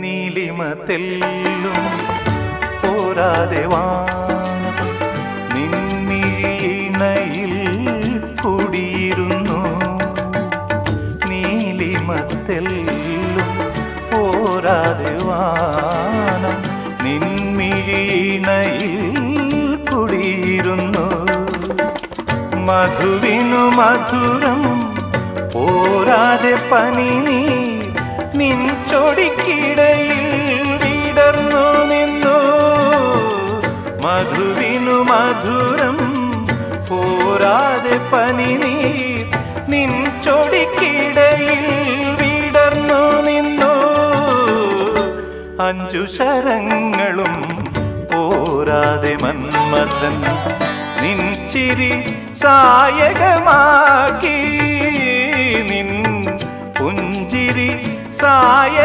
നീലിമ തെല്ലും പോരാതെ വാനം നിൻമിഴിയിണയിൽ കുടിയിരുന്നു. നീലിമ തെല്ലും പോരാതെ വാനം നിൻമിഴിയിണയിൽ കുടിയിരുന്നു. മധുവിനു മധുരം പോരാതെ പനിനീർ നിൻ ചൊടിക്കിടയിൽ വിടർന്നു നിന്നു. മധുവിനു മധുരം പോരാതെ പനിനീർ നിൻ ചൊടിക്കിടയിൽ വിടർന്നു നിന്നു. അഞ്ചു ശരങ്ങളും പോരാതെ മന്മഥൻ നിൻ ചിരി സായകമാക്കി. നിൻ പുഞ്ചിരി സായ